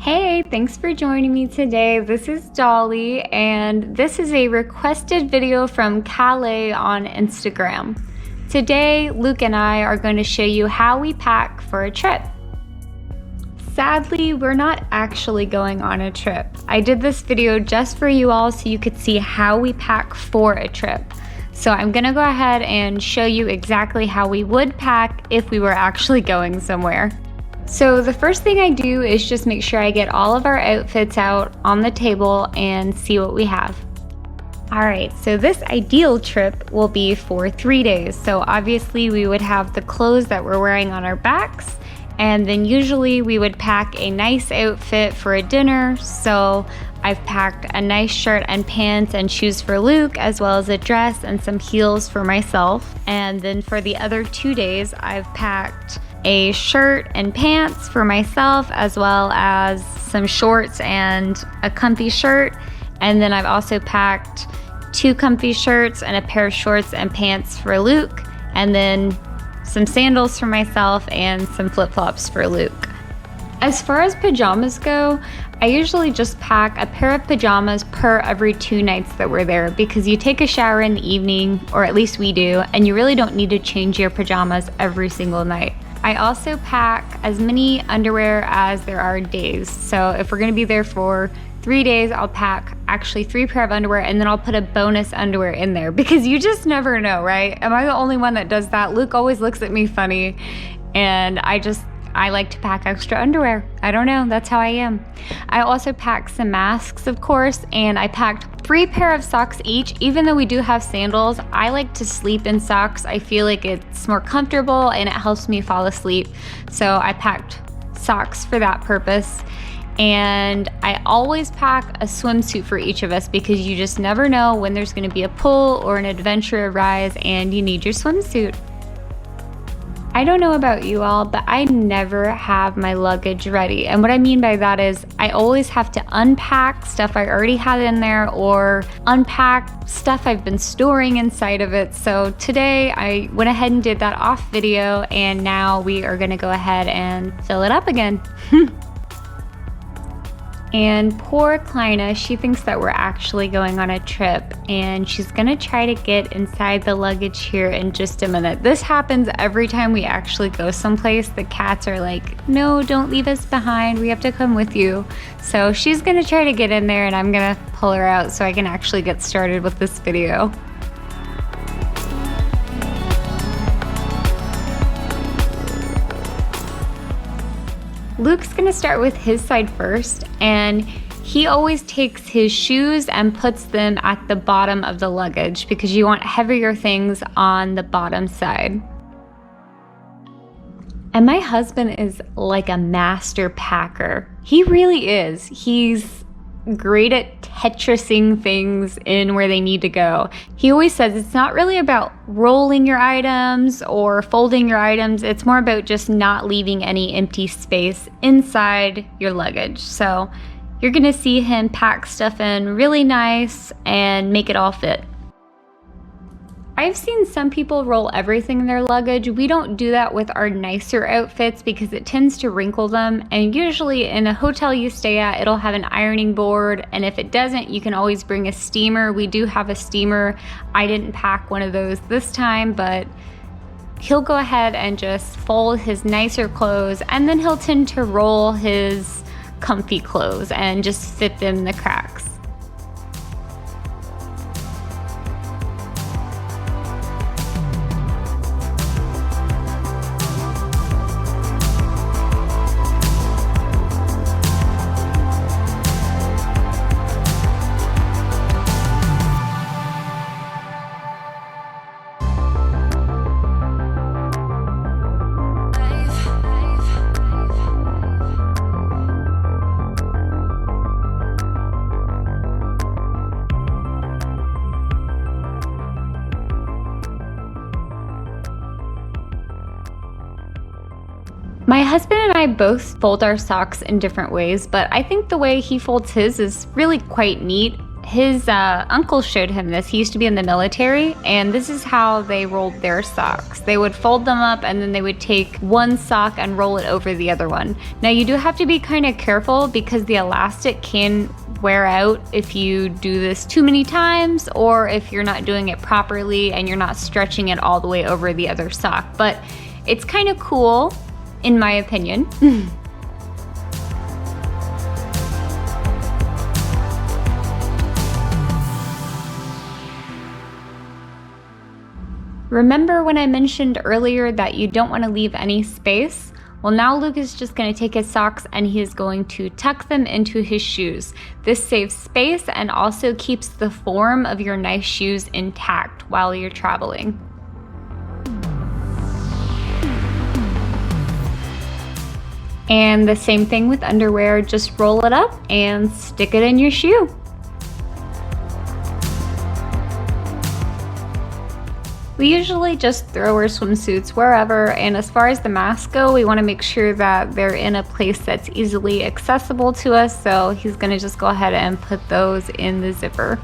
Hey, thanks for joining me today. This is Dolly, and this is a requested video from Calais on Instagram. Today, Luke and I are going to show you how we pack for a trip. Sadly, we're not actually going on a trip. I did this video just for you all so you could see how we pack for a trip. So I'm gonna go ahead and show you exactly how we would pack if we were actually going somewhere. So the first thing I do is just make sure I get all of our outfits out on the table and see what we have. Alright, so this ideal trip will be for 3 days. So obviously we would have the clothes that we're wearing on our backs, and then usually we would pack a nice outfit for a dinner. So I've packed a nice shirt and pants and shoes for Luke, as well as a dress and some heels for myself. And then for the other 2 days, I've packed a shirt and pants for myself, as well as some shorts and a comfy shirt. And then I've also packed 2 comfy shirts and a pair of shorts and pants for Luke, and then some sandals for myself and some flip-flops for Luke. As far as pajamas go, I usually just pack a pair of pajamas per every 2 nights that we're there, because you take a shower in the evening, or at least we do, and you really don't need to change your pajamas every single night. I also pack as many underwear as there are days. So if we're gonna be there for 3 days, I'll pack actually 3 pair of underwear, and then I'll put a bonus underwear in there, because you just never know, right? Am I the only one that does that? Luke always looks at me funny, and I like to pack extra underwear. I don't know, that's how I am. I also packed some masks, of course, and I packed 3 pair of socks each. Even though we do have sandals, I like to sleep in socks. I feel like it's more comfortable and it helps me fall asleep. So I packed socks for that purpose. And I always pack a swimsuit for each of us, because you just never know when there's gonna be a pull or an adventure arise and you need your swimsuit. I don't know about you all, but I never have my luggage ready. And what I mean by that is I always have to unpack stuff I already had in there, or unpack stuff I've been storing inside of it. So today I went ahead and did that off video, and now we are gonna go ahead and fill it up again. And poor Kleina, she thinks that we're actually going on a trip, and she's gonna try to get inside the luggage here in just a minute. This happens every time we actually go someplace. The cats are like, no, don't leave us behind, we have to come with you. So she's gonna try to get in there, and I'm gonna pull her out so I can actually get started with this video. Luke's gonna start with his side first, and he always takes his shoes and puts them at the bottom of the luggage, because you want heavier things on the bottom side. And my husband is like a master packer. He really is. He's great at Tetrising things in where they need to go. He always says it's not really about rolling your items or folding your items. It's more about just not leaving any empty space inside your luggage. So you're gonna see him pack stuff in really nice and make it all fit. I've seen some people roll everything in their luggage. We don't do that with our nicer outfits, because it tends to wrinkle them, and usually in a hotel you stay at, it'll have an ironing board, and if it doesn't, you can always bring a steamer. We do have a steamer. I didn't pack one of those this time, but he'll go ahead and just fold his nicer clothes, and then he'll tend to roll his comfy clothes and just fit them in the cracks. My husband and I both fold our socks in different ways, but I think the way he folds his is really quite neat. His uncle showed him this. He used to be in the military, and this is how they rolled their socks. They would fold them up, and then they would take one sock and roll it over the other one. Now you do have to be kind of careful because the elastic can wear out if you do this too many times, or if you're not doing it properly and you're not stretching it all the way over the other sock. But it's kind of cool, in my opinion. Remember when I mentioned earlier that you don't want to leave any space? Well, now Luke is just going to take his socks and he is going to tuck them into his shoes. This saves space and also keeps the form of your nice shoes intact while you're traveling. And the same thing with underwear, just roll it up and stick it in your shoe. We usually just throw our swimsuits wherever, and as far as the masks go, we want to make sure that they're in a place that's easily accessible to us, so he's going to just go ahead and put those in the zipper.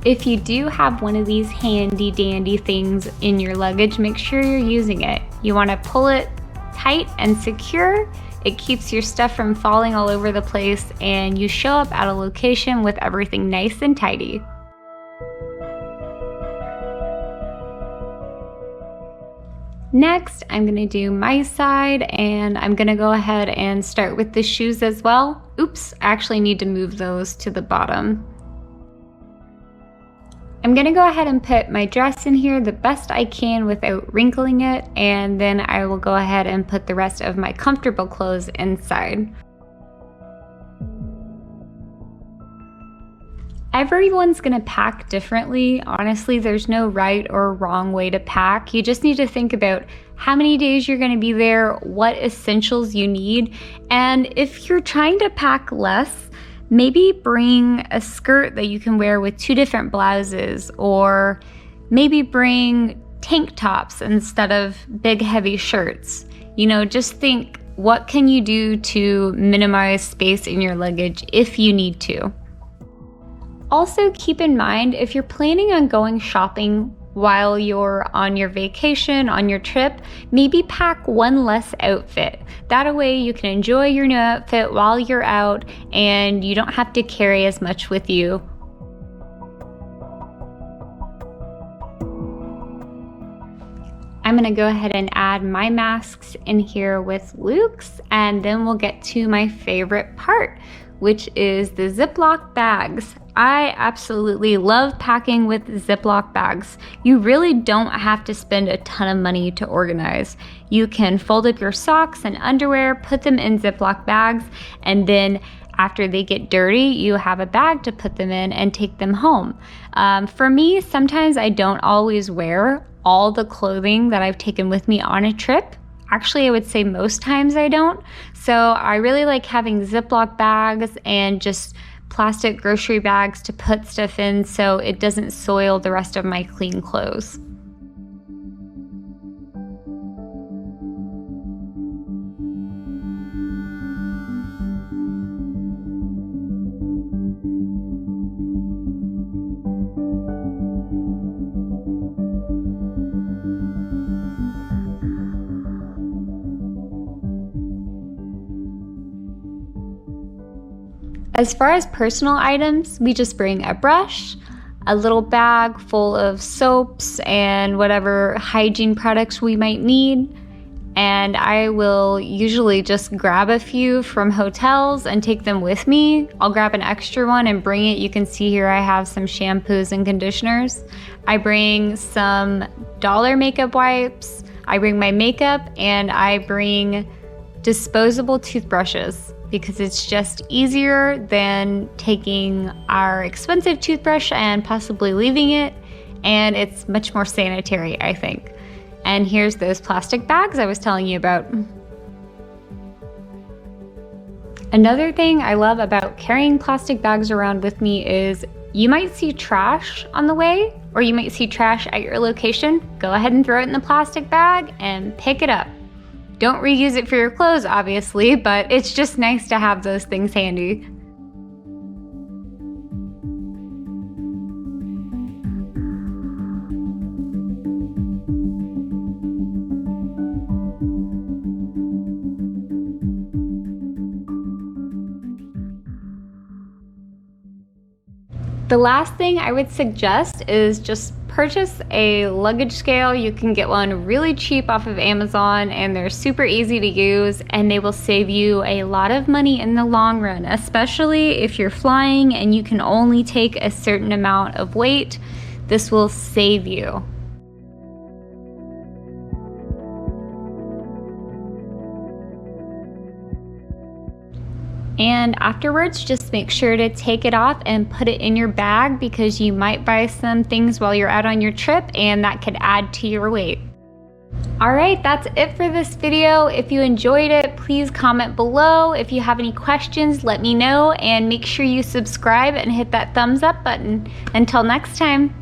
If you do have one of these handy dandy things in your luggage, make sure you're using it. You want to pull it tight and secure. It keeps your stuff from falling all over the place, and you show up at a location with everything nice and tidy. Next, I'm gonna do my side, and I'm gonna go ahead and start with the shoes as well. Oops, I actually need to move those to the bottom. I'm gonna go ahead and put my dress in here the best I can without wrinkling it, and then I will go ahead and put the rest of my comfortable clothes inside. Everyone's gonna pack differently. Honestly, there's no right or wrong way to pack. You just need to think about how many days you're gonna be there, what essentials you need, and if you're trying to pack less, maybe bring a skirt that you can wear with 2 different blouses, or maybe bring tank tops instead of big heavy shirts. You know, just think, what can you do to minimize space in your luggage if you need to? Also keep in mind, if you're planning on going shopping while you're on your vacation, on your trip, maybe pack one less outfit. That way you can enjoy your new outfit while you're out and you don't have to carry as much with you. I'm gonna go ahead and add my masks in here with Luke's, and then we'll get to my favorite part, which is the Ziploc bags. I absolutely love packing with Ziploc bags. You really don't have to spend a ton of money to organize. You can fold up your socks and underwear, put them in Ziploc bags, and then after they get dirty, you have a bag to put them in and take them home. For me, sometimes I don't always wear all the clothing that I've taken with me on a trip. Actually, I would say most times I don't. So I really like having Ziploc bags and just plastic grocery bags to put stuff in so it doesn't soil the rest of my clean clothes. As far as personal items, we just bring a brush, a little bag full of soaps and whatever hygiene products we might need. And I will usually just grab a few from hotels and take them with me. I'll grab an extra one and bring it. You can see here I have some shampoos and conditioners. I bring some dollar makeup wipes. I bring my makeup, and I bring disposable toothbrushes, because it's just easier than taking our expensive toothbrush and possibly leaving it, and it's much more sanitary, I think. And here's those plastic bags I was telling you about. Another thing I love about carrying plastic bags around with me is You might see trash on the way, or you might see trash at your location. Go ahead and throw it in the plastic bag and pick it up. Don't reuse it for your clothes, obviously, but it's just nice to have those things handy. The last thing I would suggest is just purchase a luggage scale. You can get one really cheap off of Amazon, and they're super easy to use, and they will save you a lot of money in the long run, especially if you're flying and you can only take a certain amount of weight. This will save you. And afterwards, just make sure to take it off and put it in your bag, because you might buy some things while you're out on your trip and that could add to your weight. All right, that's it for this video. If you enjoyed it, please comment below. If you have any questions, let me know, and make sure you subscribe and hit that thumbs up button. Until next time.